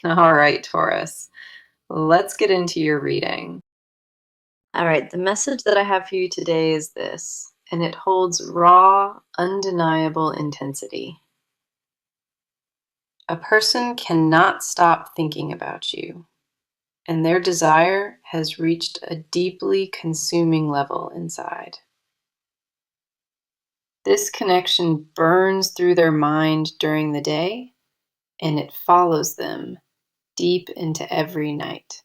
All right, Taurus, let's get into your reading. All right, the message that I have for you today is this, and it holds raw, undeniable intensity. A person cannot stop thinking about you, and their desire has reached a deeply consuming level inside. This connection burns through their mind during the day, and it follows them deep into every night.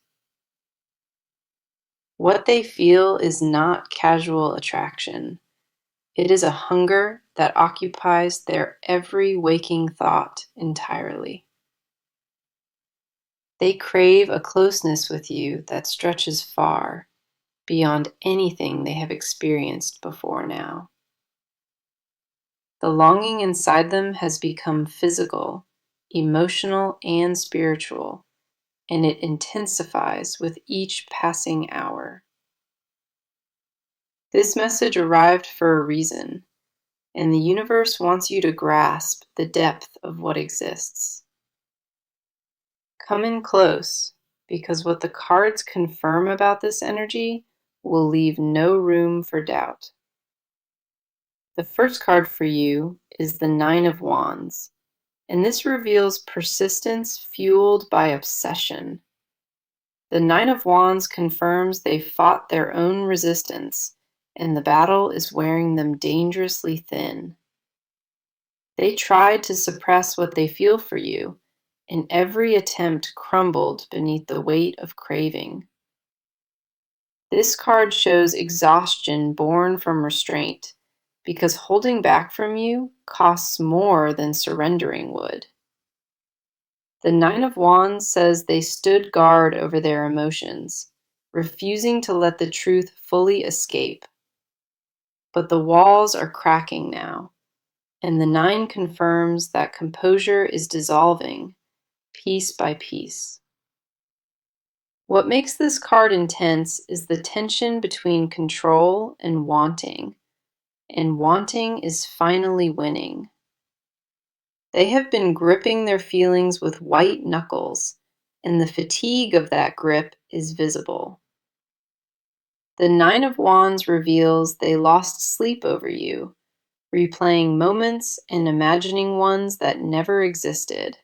What they feel is not casual attraction. It is a hunger that occupies their every waking thought entirely. They crave a closeness with you that stretches far beyond anything they have experienced before now. The longing inside them has become physical, emotional, and spiritual, and it intensifies with each passing hour. This message arrived for a reason, and the universe wants you to grasp the depth of what exists. Come in close, because what the cards confirm about this energy will leave no room for doubt. The first card for you is the Nine of Wands, and this reveals persistence fueled by obsession. The Nine of Wands confirms they fought their own resistance, and the battle is wearing them dangerously thin. They tried to suppress what they feel for you, and every attempt crumbled beneath the weight of craving. This card shows exhaustion born from restraint, because holding back from you costs more than surrendering would. The Nine of Wands says they stood guard over their emotions, refusing to let the truth fully escape. But the walls are cracking now, and the Nine confirms that composure is dissolving, piece by piece. What makes this card intense is the tension between control and wanting is finally winning. They have been gripping their feelings with white knuckles, and the fatigue of that grip is visible. The Nine of Wands reveals they lost sleep over you, replaying moments and imagining ones that never existed.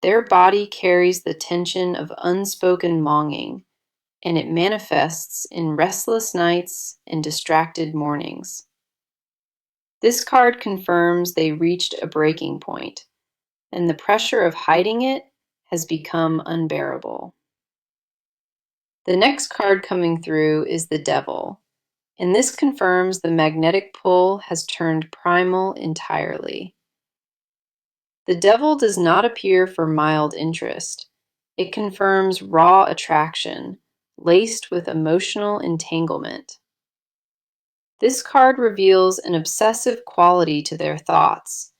Their body carries the tension of unspoken longing, and it manifests in restless nights and distracted mornings. This card confirms they reached a breaking point, and the pressure of hiding it has become unbearable. The next card coming through is the Devil, and this confirms the magnetic pull has turned primal entirely. The Devil does not appear for mild interest. It confirms raw attraction, laced with emotional entanglement. This card reveals an obsessive quality to their thoughts,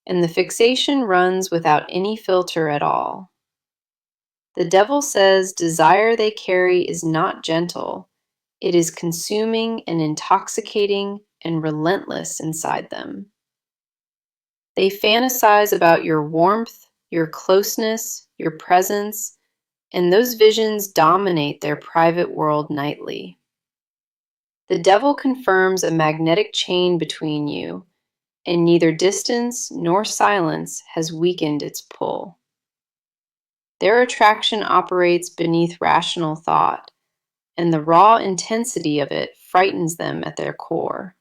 and the fixation runs without any filter at all. The Devil says desire they carry is not gentle, it is consuming and intoxicating and relentless inside them. They fantasize about your warmth, your closeness, your presence, and those visions dominate their private world nightly. The Devil confirms a magnetic chain between you, and neither distance nor silence has weakened its pull. Their attraction operates beneath rational thought, and the raw intensity of it frightens them at their core.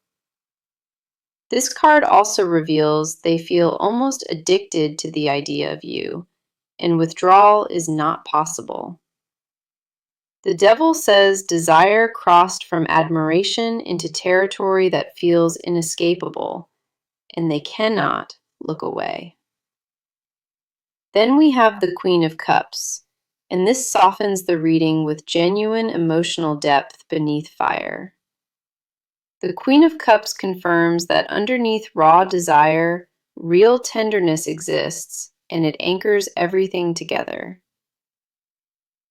This card also reveals they feel almost addicted to the idea of you, and withdrawal is not possible. The Devil says desire crossed from admiration into territory that feels inescapable, and they cannot look away. Then we have the Queen of Cups, and this softens the reading with genuine emotional depth beneath fire. The Queen of Cups confirms that underneath raw desire, real tenderness exists, and it anchors everything together.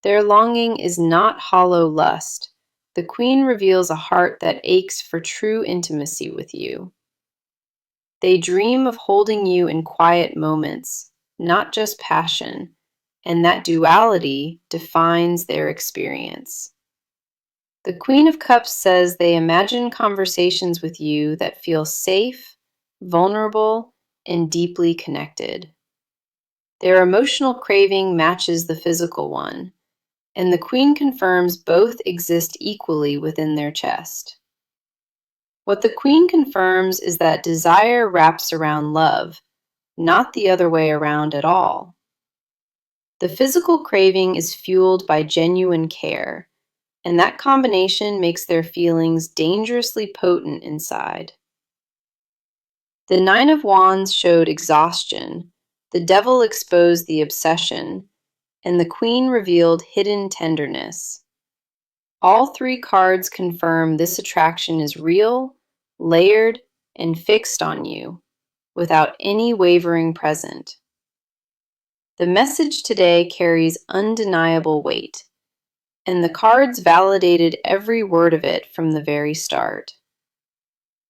Their longing is not hollow lust. The Queen reveals a heart that aches for true intimacy with you. They dream of holding you in quiet moments, not just passion, and that duality defines their experience. The Queen of Cups says they imagine conversations with you that feel safe, vulnerable, and deeply connected. Their emotional craving matches the physical one, and the Queen confirms both exist equally within their chest. What the Queen confirms is that desire wraps around love, not the other way around at all. The physical craving is fueled by genuine care, and that combination makes their feelings dangerously potent inside. The Nine of Wands showed exhaustion, the Devil exposed the obsession, and the Queen revealed hidden tenderness. All three cards confirm this attraction is real, layered, and fixed on you, without any wavering present. The message today carries undeniable weight, and the cards validated every word of it from the very start.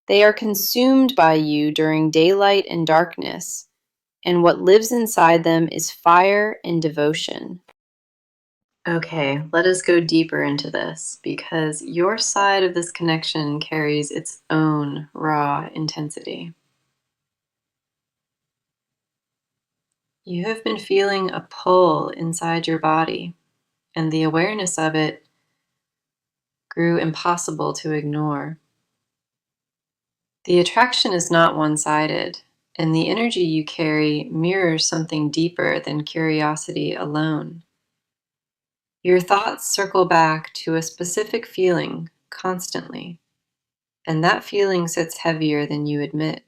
They are consumed by you during daylight and darkness, and what lives inside them is fire and devotion. Okay, let us go deeper into this, because your side of this connection carries its own raw intensity. You have been feeling a pull inside your body, and the awareness of it grew impossible to ignore. The attraction is not one-sided, and the energy you carry mirrors something deeper than curiosity alone. Your thoughts circle back to a specific feeling constantly, and that feeling sits heavier than you admit.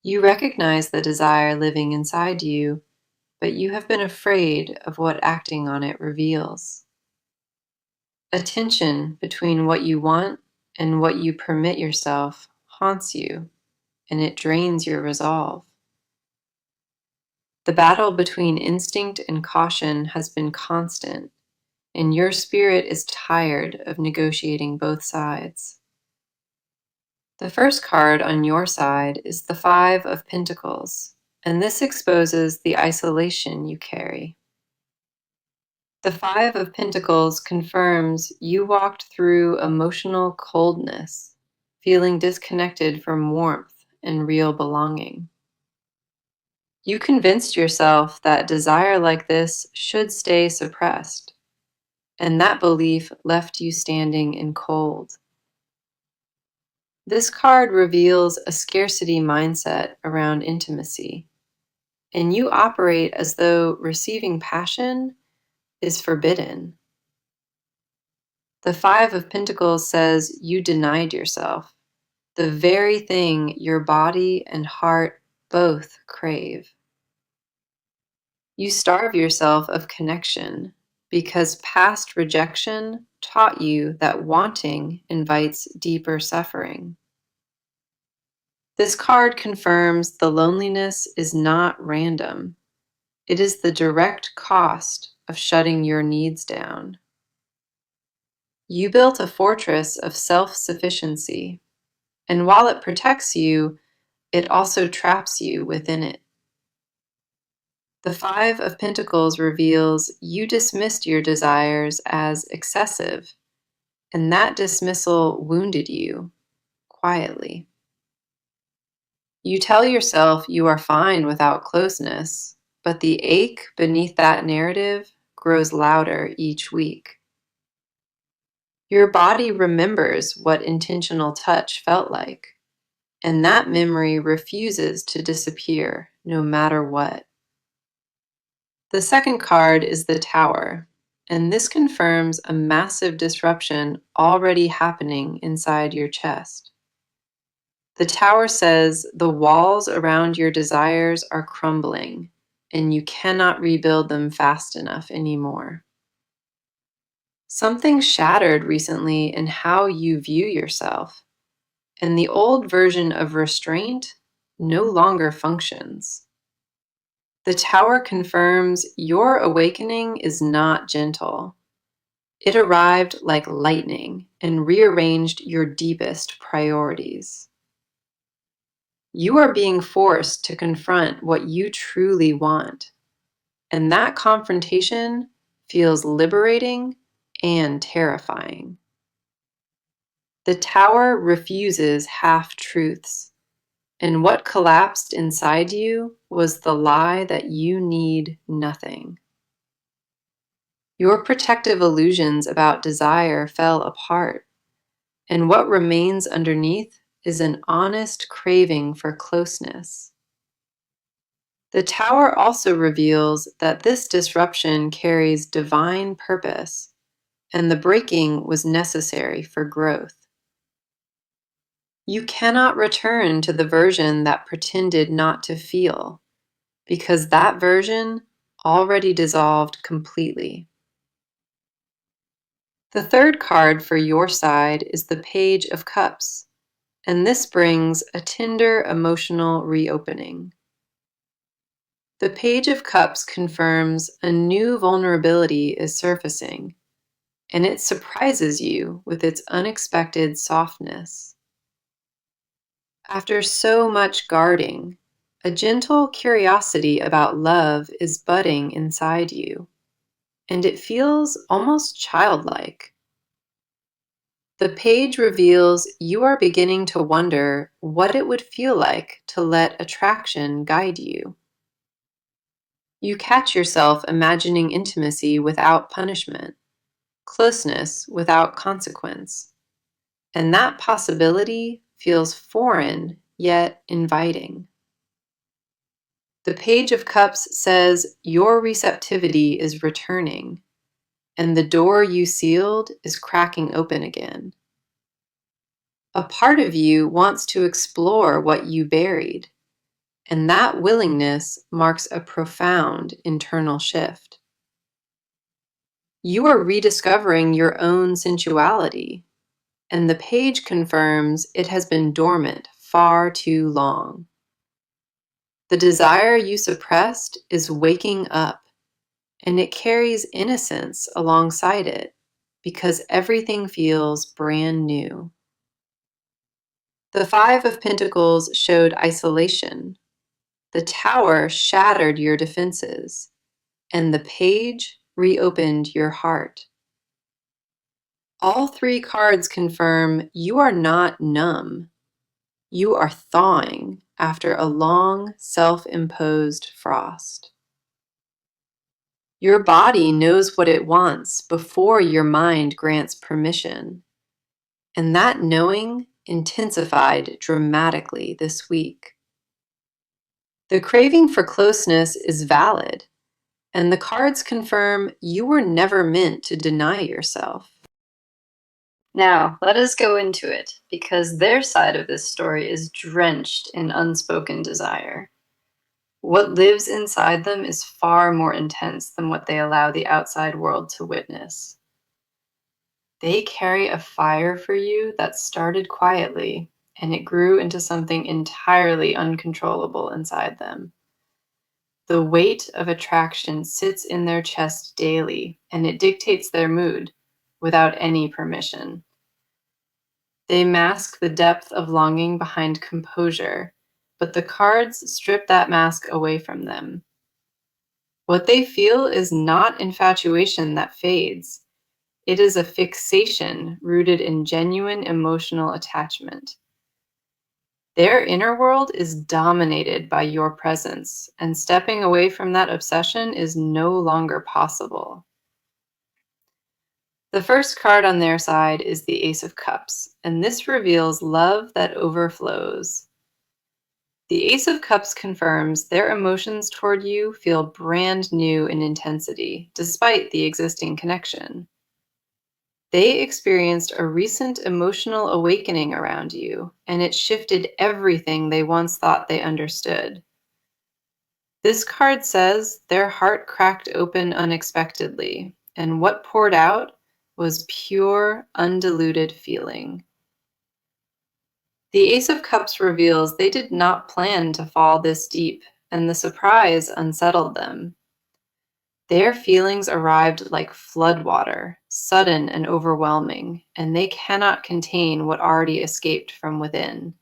You recognize the desire living inside you, but you have been afraid of what acting on it reveals. A tension between what you want and what you permit yourself haunts you, and it drains your resolve. The battle between instinct and caution has been constant, and your spirit is tired of negotiating both sides. The first card on your side is the Five of Pentacles, and this exposes the isolation you carry. The Five of Pentacles confirms you walked through emotional coldness, feeling disconnected from warmth and real belonging. You convinced yourself that desire like this should stay suppressed, and that belief left you standing in cold. This card reveals a scarcity mindset around intimacy, and you operate as though receiving passion is forbidden. The Five of Pentacles says you denied yourself, the very thing your body and heart both crave. You starve yourself of connection because past rejection taught you that wanting invites deeper suffering. This card confirms the loneliness is not random. It is the direct cost of shutting your needs down. You built a fortress of self-sufficiency, and while it protects you, it also traps you within it. The Five of Pentacles reveals you dismissed your desires as excessive, and that dismissal wounded you quietly. You tell yourself you are fine without closeness, but the ache beneath that narrative grows louder each week. Your body remembers what intentional touch felt like, and that memory refuses to disappear no matter what. The second card is the Tower, and this confirms a massive disruption already happening inside your chest. The Tower says the walls around your desires are crumbling, and you cannot rebuild them fast enough anymore. Something shattered recently in how you view yourself, and the old version of restraint no longer functions. The Tower confirms your awakening is not gentle. It arrived like lightning and rearranged your deepest priorities. You are being forced to confront what you truly want, And that confrontation feels liberating and terrifying. The Tower refuses half-truths, and what collapsed inside you was the lie that you need nothing. Your protective illusions about desire fell apart, and what remains underneath is an honest craving for closeness. The Tower also reveals that this disruption carries divine purpose, and the breaking was necessary for growth. You cannot return to the version that pretended not to feel, because that version already dissolved completely. The third card for your side is the Page of Cups, and this brings a tender emotional reopening. The Page of Cups confirms a new vulnerability is surfacing, and it surprises you with its unexpected softness. After so much guarding, a gentle curiosity about love is budding inside you, and it feels almost childlike. The page reveals you are beginning to wonder what it would feel like to let attraction guide you. You catch yourself imagining intimacy without punishment, closeness without consequence, and that possibility feels foreign yet inviting. The Page of Cups says your receptivity is returning, and the door you sealed is cracking open again. A part of you wants to explore what you buried, and that willingness marks a profound internal shift. You are rediscovering your own sensuality, and the page confirms it has been dormant far too long. The desire you suppressed is waking up, and it carries innocence alongside it because everything feels brand new. The Five of Pentacles showed isolation. The Tower shattered your defenses, and the Page reopened your heart. All three cards confirm you are not numb. You are thawing after a long, self-imposed frost. Your body knows what it wants before your mind grants permission, and that knowing intensified dramatically this week. The craving for closeness is valid, and the cards confirm you were never meant to deny yourself. Now, let us go into it, because their side of this story is drenched in unspoken desire. What lives inside them is far more intense than what they allow the outside world to witness. They carry a fire for you that started quietly, and it grew into something entirely uncontrollable inside them. The weight of attraction sits in their chest daily, and it dictates their mood without any permission. They mask the depth of longing behind composure, but the cards strip that mask away from them. What they feel is not infatuation that fades. It is a fixation rooted in genuine emotional attachment. Their inner world is dominated by your presence, and stepping away from that obsession is no longer possible. The first card on their side is the Ace of Cups, and this reveals love that overflows. The Ace of Cups confirms their emotions toward you feel brand new in intensity, despite the existing connection. They experienced a recent emotional awakening around you, and it shifted everything they once thought they understood. This card says their heart cracked open unexpectedly, and what poured out was pure, undiluted feeling. The Ace of Cups reveals they did not plan to fall this deep, and the surprise unsettled them. Their feelings arrived like floodwater, sudden and overwhelming, and they cannot contain what already escaped from within.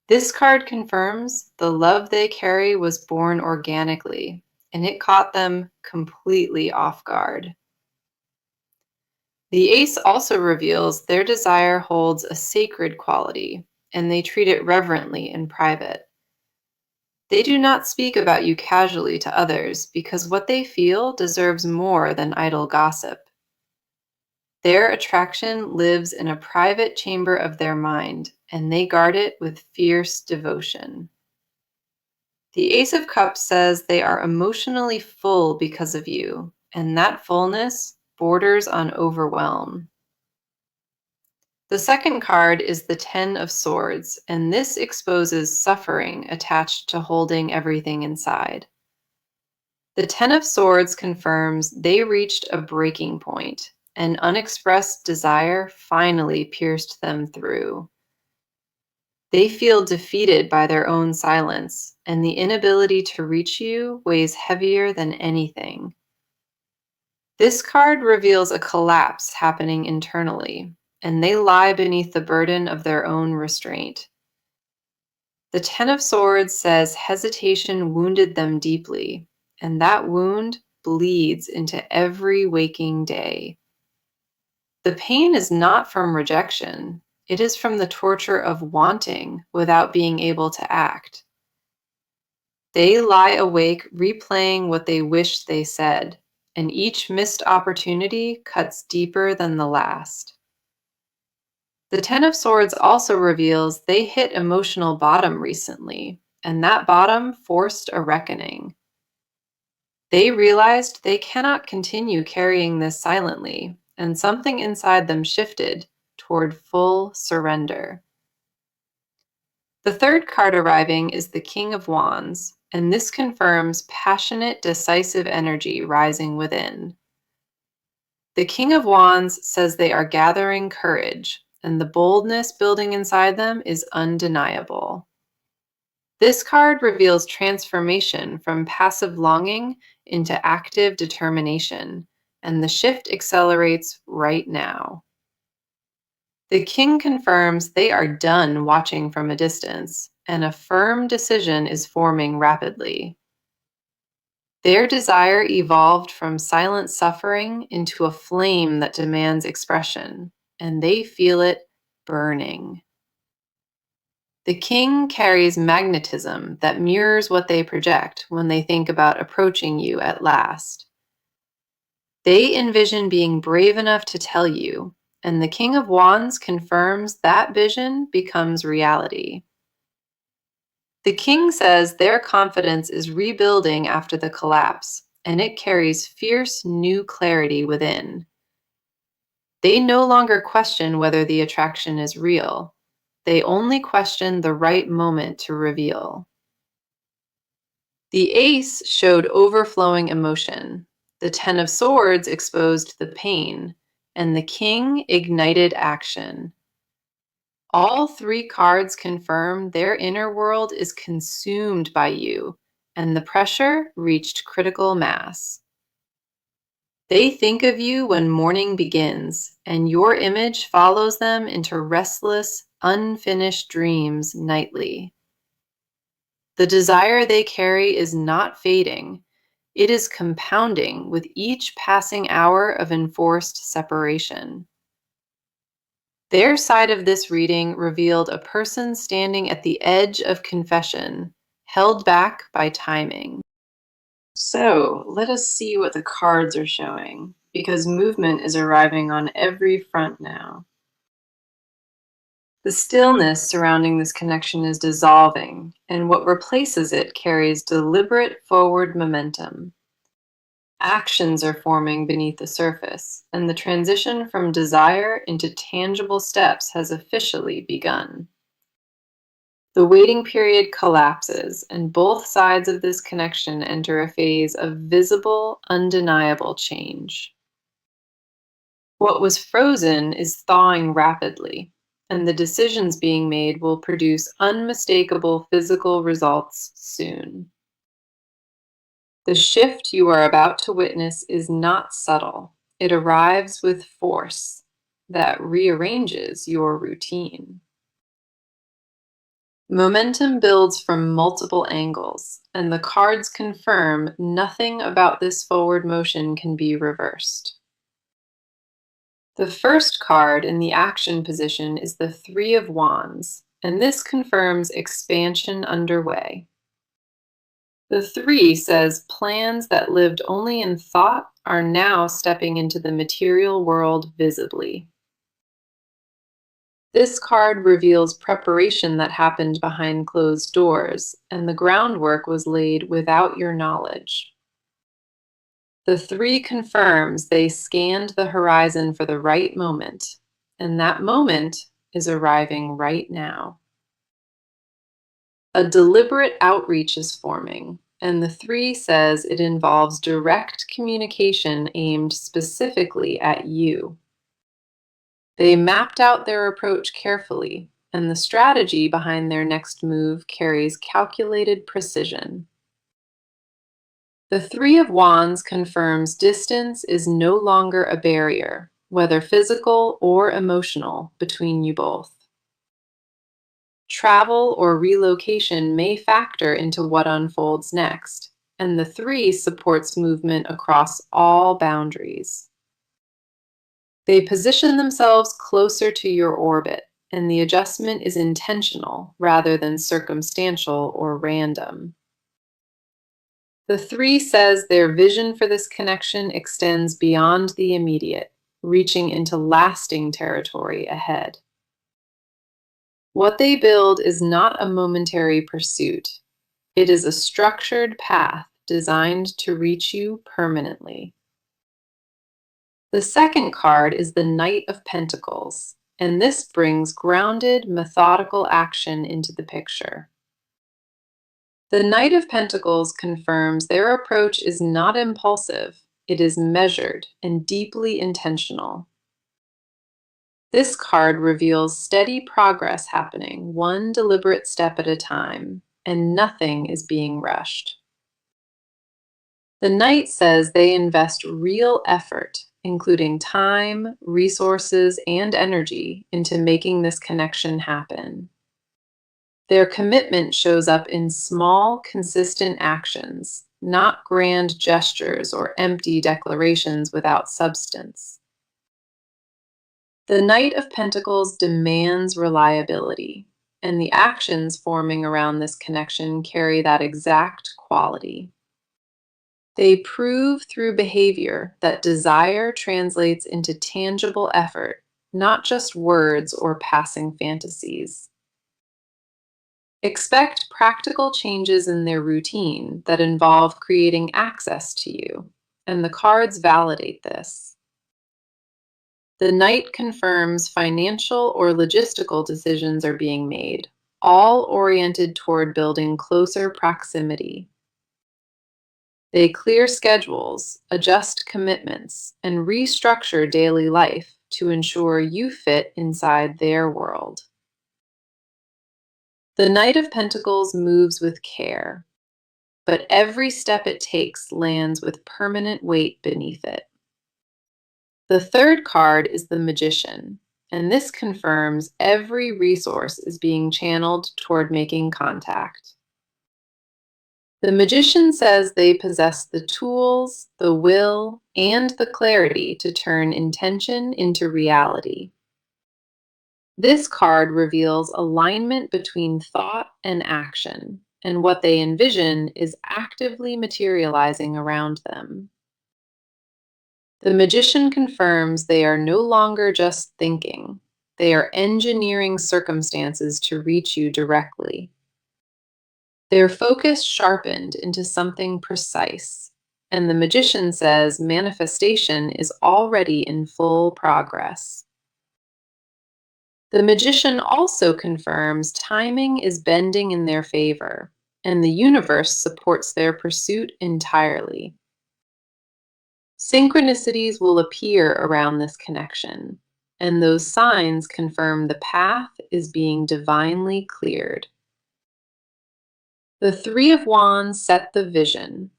This card confirms the love they carry was born organically, and it caught them completely off guard. The ace also reveals their desire holds a sacred quality, and they treat it reverently in private. They do not speak about you casually to others because what they feel deserves more than idle gossip. Their attraction lives in a private chamber of their mind, and they guard it with fierce devotion. The Ace of Cups says they are emotionally full because of you, and that fullness borders on overwhelm. The second card is the Ten of Swords, and this exposes suffering attached to holding everything inside. The Ten of Swords confirms they reached a breaking point. An unexpressed desire finally pierced them through. They feel defeated by their own silence, and the inability to reach you weighs heavier than anything. This card reveals a collapse happening internally, and they lie beneath the burden of their own restraint. The Ten of Swords says hesitation wounded them deeply, and that wound bleeds into every waking day. The pain is not from rejection. It is from the torture of wanting without being able to act. They lie awake replaying what they wish they said, and each missed opportunity cuts deeper than the last. The Ten of Swords also reveals they hit emotional bottom recently, and that bottom forced a reckoning. They realized they cannot continue carrying this silently, and something inside them shifted toward full surrender. The third card arriving is the King of Wands, and this confirms passionate, decisive energy rising within. The King of Wands says they are gathering courage, and the boldness building inside them is undeniable. This card reveals transformation from passive longing into active determination, and the shift accelerates right now. The king confirms they are done watching from a distance, and a firm decision is forming rapidly. Their desire evolved from silent suffering into a flame that demands expression, and they feel it burning. The king carries magnetism that mirrors what they project when they think about approaching you at last. They envision being brave enough to tell you, and the King of Wands confirms that vision becomes reality. The king says their confidence is rebuilding after the collapse, and it carries fierce new clarity within. They no longer question whether the attraction is real. They only question the right moment to reveal. The ace showed overflowing emotion. The Ten of Swords exposed the pain, and the king ignited action. All three cards confirm their inner world is consumed by you, and the pressure reached critical mass. They think of you when morning begins, and your image follows them into restless, unfinished dreams nightly. The desire they carry is not fading. It is compounding with each passing hour of enforced separation. Their side of this reading revealed a person standing at the edge of confession, held back by timing. So, let us see what the cards are showing, because movement is arriving on every front now. The stillness surrounding this connection is dissolving, and what replaces it carries deliberate forward momentum. Actions are forming beneath the surface, and the transition from desire into tangible steps has officially begun. The waiting period collapses, and both sides of this connection enter a phase of visible, undeniable change. What was frozen is thawing rapidly, and the decisions being made will produce unmistakable physical results soon. The shift you are about to witness is not subtle. It arrives with force that rearranges your routine. Momentum builds from multiple angles, and the cards confirm nothing about this forward motion can be reversed. The first card in the action position is the Three of Wands, and this confirms expansion underway. The Three says plans that lived only in thought are now stepping into the material world visibly. This card reveals preparation that happened behind closed doors, and the groundwork was laid without your knowledge. The Three confirms they scanned the horizon for the right moment, and that moment is arriving right now. A deliberate outreach is forming, and the Three says it involves direct communication aimed specifically at you. They mapped out their approach carefully, and the strategy behind their next move carries calculated precision. The Three of Wands confirms distance is no longer a barrier, whether physical or emotional, between you both. Travel or relocation may factor into what unfolds next, and the Three supports movement across all boundaries. They position themselves closer to your orbit, and the adjustment is intentional rather than circumstantial or random. The Three says their vision for this connection extends beyond the immediate, reaching into lasting territory ahead. What they build is not a momentary pursuit. It is a structured path designed to reach you permanently. The second card is the Knight of Pentacles, and this brings grounded, methodical action into the picture. The Knight of Pentacles confirms their approach is not impulsive, it is measured and deeply intentional. This card reveals steady progress happening, one deliberate step at a time, and nothing is being rushed. The Knight says they invest real effort, including time, resources, and energy, into making this connection happen. Their commitment shows up in small, consistent actions, not grand gestures or empty declarations without substance. The Knight of Pentacles demands reliability, and the actions forming around this connection carry that exact quality. They prove through behavior that desire translates into tangible effort, not just words or passing fantasies. Expect practical changes in their routine that involve creating access to you, and the cards validate this. The Knight confirms financial or logistical decisions are being made, all oriented toward building closer proximity. They clear schedules, adjust commitments, and restructure daily life to ensure you fit inside their world. The Knight of Pentacles moves with care, but every step it takes lands with permanent weight beneath it. The third card is the Magician, and this confirms every resource is being channeled toward making contact. The Magician says they possess the tools, the will, and the clarity to turn intention into reality. This card reveals alignment between thought and action, and what they envision is actively materializing around them. The Magician confirms they are no longer just thinking. They are engineering circumstances to reach you directly. Their focus sharpened into something precise, and the Magician says manifestation is already in full progress. The Magician also confirms timing is bending in their favor, and the universe supports their pursuit entirely. Synchronicities will appear around this connection, and those signs confirm the path is being divinely cleared. The Three of Wands set the vision,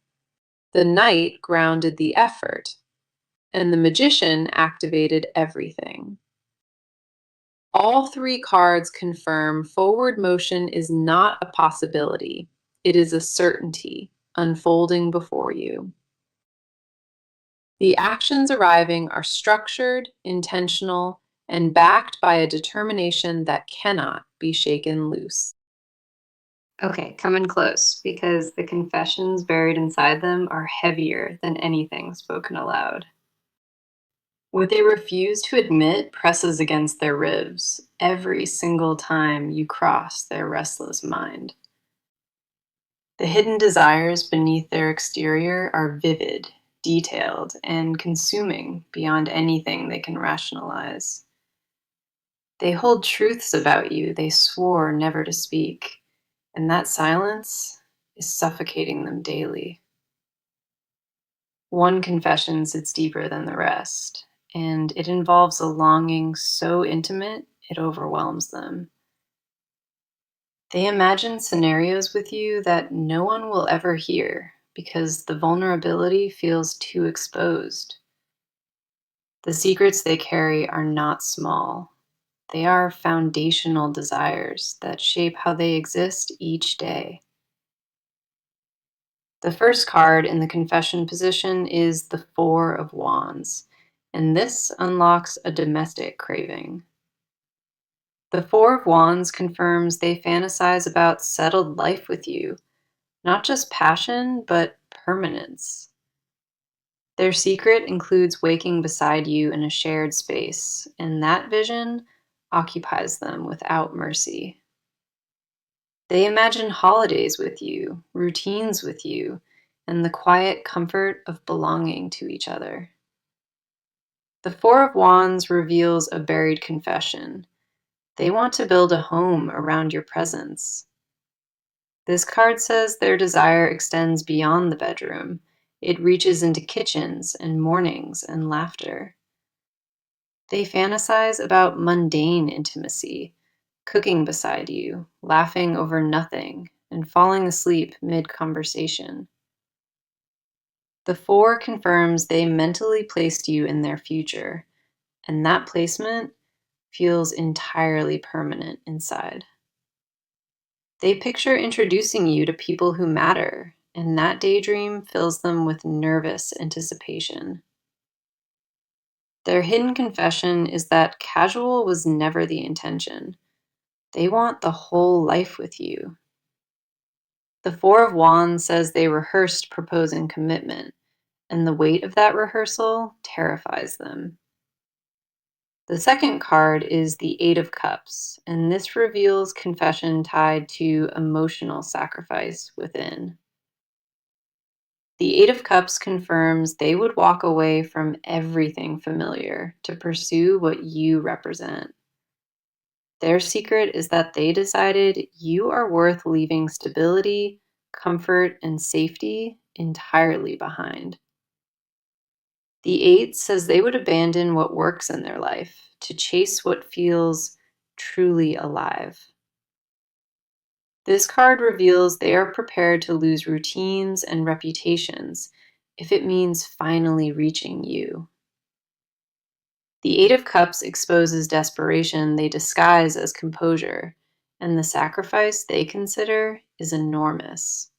the Knight grounded the effort, and the Magician activated everything. All three cards confirm forward motion is not a possibility. It is a certainty unfolding before you. The actions arriving are structured, intentional, and backed by a determination that cannot be shaken loose. Okay, come in close, because the confessions buried inside them are heavier than anything spoken aloud. What they refuse to admit presses against their ribs every single time you cross their restless mind. The hidden desires beneath their exterior are vivid, detailed, and consuming beyond anything they can rationalize. They hold truths about you they swore never to speak, and that silence is suffocating them daily. One confession sits deeper than the rest, and it involves a longing so intimate it overwhelms them. They imagine scenarios with you that no one will ever hear because the vulnerability feels too exposed. The secrets they carry are not small. They are foundational desires that shape how they exist each day. The first card in the confession position is the Four of Wands, and this unlocks a domestic craving. The Four of Wands confirms they fantasize about settled life with you, not just passion, but permanence. Their secret includes waking beside you in a shared space, and that vision occupies them without mercy. They imagine holidays with you, routines with you, and the quiet comfort of belonging to each other. The Four of Wands reveals a buried confession. They want to build a home around your presence. This card says their desire extends beyond the bedroom. It reaches into kitchens and mornings and laughter. They fantasize about mundane intimacy, cooking beside you, laughing over nothing, and falling asleep mid-conversation. The Four confirms they mentally placed you in their future, and that placement feels entirely permanent inside. They picture introducing you to people who matter, and that daydream fills them with nervous anticipation. Their hidden confession is that casual was never the intention. They want the whole life with you. The Four of Wands says they rehearsed proposing commitment, and the weight of that rehearsal terrifies them. The second card is the Eight of Cups, and this reveals confession tied to emotional sacrifice within. The Eight of Cups confirms they would walk away from everything familiar to pursue what you represent. Their secret is that they decided you are worth leaving stability, comfort, and safety entirely behind. The Eight says they would abandon what works in their life to chase what feels truly alive. This card reveals they are prepared to lose routines and reputations if it means finally reaching you. The Eight of Cups exposes desperation they disguise as composure, and the sacrifice they consider is enormous.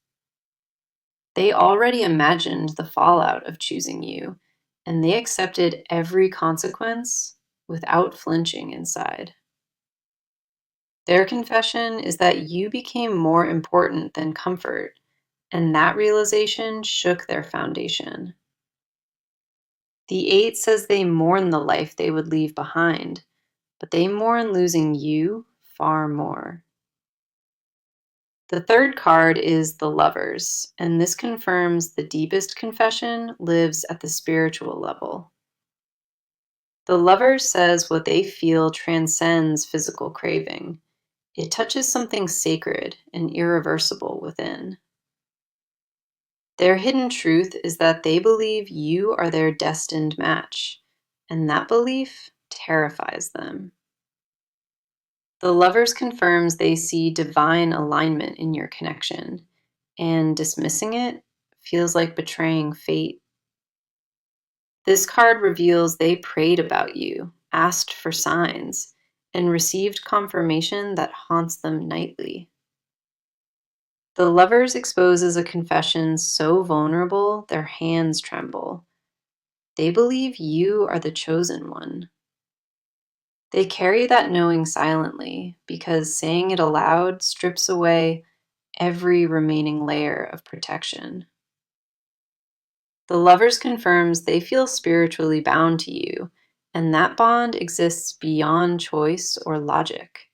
They already imagined the fallout of choosing you, and they accepted every consequence without flinching inside. Their confession is that you became more important than comfort, and that realization shook their foundation. The Eight says they mourn the life they would leave behind, but they mourn losing you far more. The third card is the Lovers, and this confirms the deepest confession lives at the spiritual level. The Lovers says what they feel transcends physical craving. It touches something sacred and irreversible within. Their hidden truth is that they believe you are their destined match, and that belief terrifies them. The Lovers confirms they see divine alignment in your connection, and dismissing it feels like betraying fate. This card reveals they prayed about you, asked for signs, and received confirmation that haunts them nightly. The Lovers exposes a confession so vulnerable their hands tremble. They believe you are the chosen one. They carry that knowing silently because saying it aloud strips away every remaining layer of protection. The Lovers confirms they feel spiritually bound to you, and that bond exists beyond choice or logic.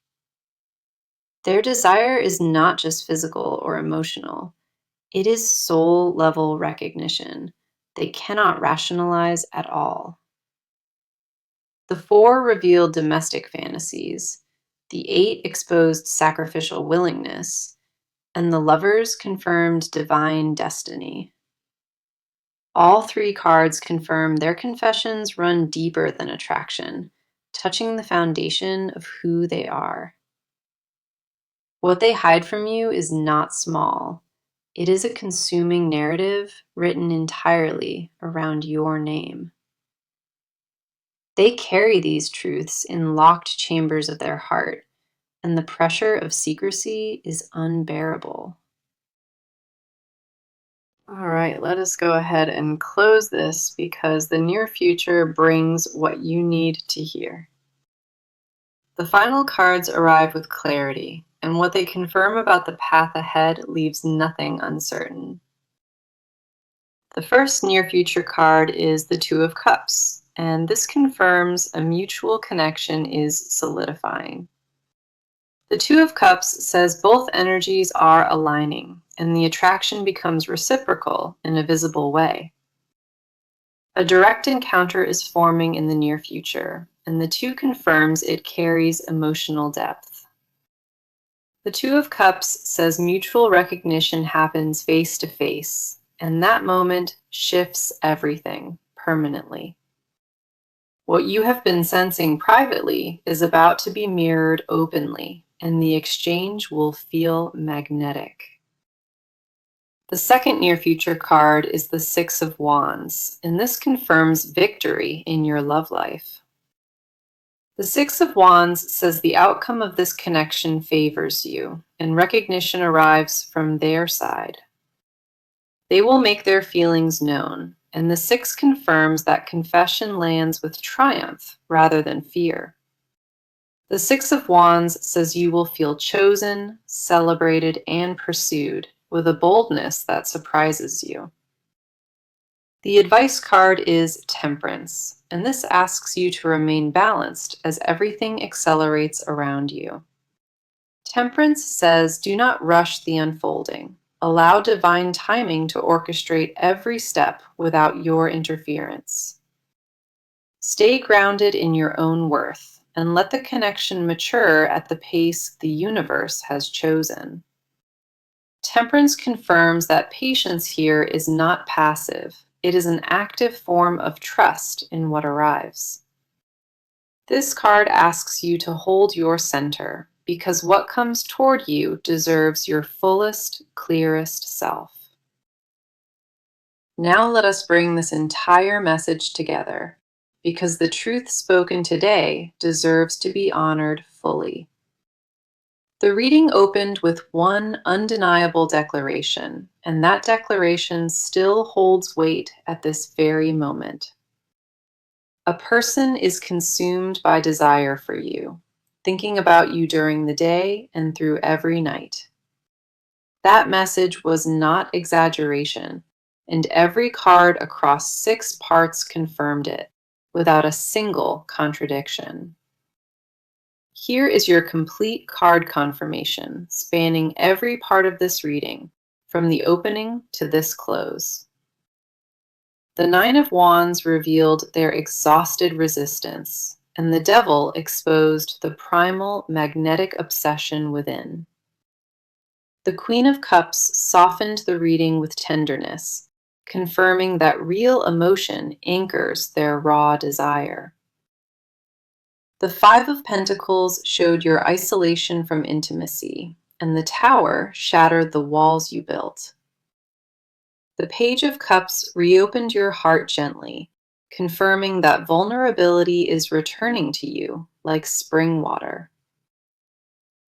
Their desire is not just physical or emotional, it is soul level recognition they cannot rationalize at all. The 4 revealed domestic fantasies, the 8 exposed sacrificial willingness, and the Lovers confirmed divine destiny. All 3 cards confirm their confessions run deeper than attraction, touching the foundation of who they are. What they hide from you is not small. It is a consuming narrative written entirely around your name. They carry these truths in locked chambers of their heart, and the pressure of secrecy is unbearable. All right, let us go ahead and close this because the near future brings what you need to hear. The final cards arrive with clarity, and what they confirm about the path ahead leaves nothing uncertain. The first near future card is the Two of Cups, and this confirms a mutual connection is solidifying. The Two of Cups says both energies are aligning, and the attraction becomes reciprocal in a visible way. A direct encounter is forming in the near future, and the 2 confirms it carries emotional depth. The Two of Cups says mutual recognition happens face to face, and that moment shifts everything permanently. What you have been sensing privately is about to be mirrored openly, and the exchange will feel magnetic. The second near future card is the Six of Wands, and this confirms victory in your love life. The Six of Wands says the outcome of this connection favors you, and recognition arrives from their side. They will make their feelings known, and the 6 confirms that confession lands with triumph rather than fear. The Six of Wands says you will feel chosen, celebrated, and pursued with a boldness that surprises you. The advice card is Temperance, and this asks you to remain balanced as everything accelerates around you. Temperance says do not rush the unfolding. Allow divine timing to orchestrate every step without your interference. Stay grounded in your own worth and let the connection mature at the pace the universe has chosen. Temperance confirms that patience here is not passive. It is an active form of trust in what arrives. This card asks you to hold your center, because what comes toward you deserves your fullest, clearest self. Now let us bring this entire message together, because the truth spoken today deserves to be honored fully. The reading opened with one undeniable declaration, and that declaration still holds weight at this very moment. A person is consumed by desire for you, thinking about you during the day and through every night. That message was not exaggeration, and every card across 6 parts confirmed it, without a single contradiction. Here is your complete card confirmation, spanning every part of this reading, from the opening to this close. The Nine of Wands revealed their exhausted resistance, and the Devil exposed the primal magnetic obsession within. The Queen of Cups softened the reading with tenderness, confirming that real emotion anchors their raw desire. The Five of Pentacles showed your isolation from intimacy, and the Tower shattered the walls you built. The Page of Cups reopened your heart gently, confirming that vulnerability is returning to you like spring water.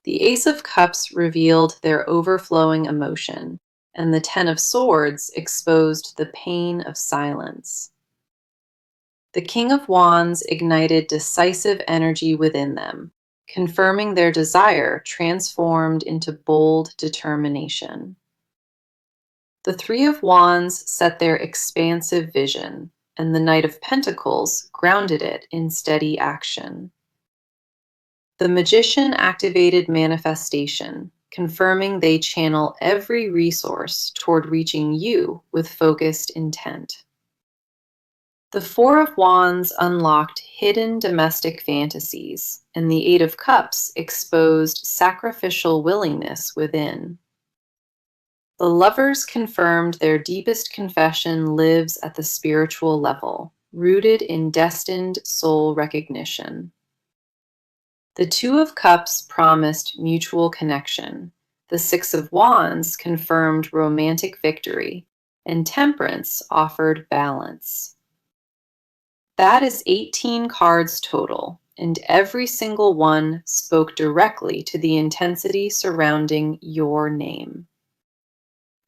The Ace of Cups revealed their overflowing emotion, and the Ten of Swords exposed the pain of silence. The King of Wands ignited decisive energy within them, confirming their desire transformed into bold determination. The Three of Wands set their expansive vision, and the Knight of Pentacles grounded it in steady action. The Magician activated manifestation, confirming they channel every resource toward reaching you with focused intent. The Four of Wands unlocked hidden domestic fantasies, and the Eight of Cups exposed sacrificial willingness within. The Lovers confirmed their deepest confession lives at the spiritual level, rooted in destined soul recognition. The Two of Cups promised mutual connection. The Six of Wands confirmed romantic victory, and Temperance offered balance. That is 18 cards total, and every single one spoke directly to the intensity surrounding your name.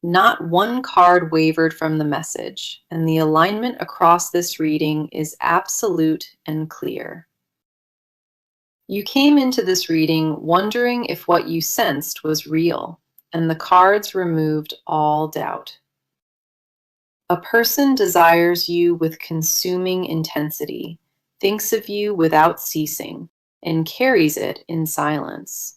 Not one card wavered from the message, and the alignment across this reading is absolute and clear. You came into this reading wondering if what you sensed was real, and the cards removed all doubt. A person desires you with consuming intensity, thinks of you without ceasing, and carries it in silence.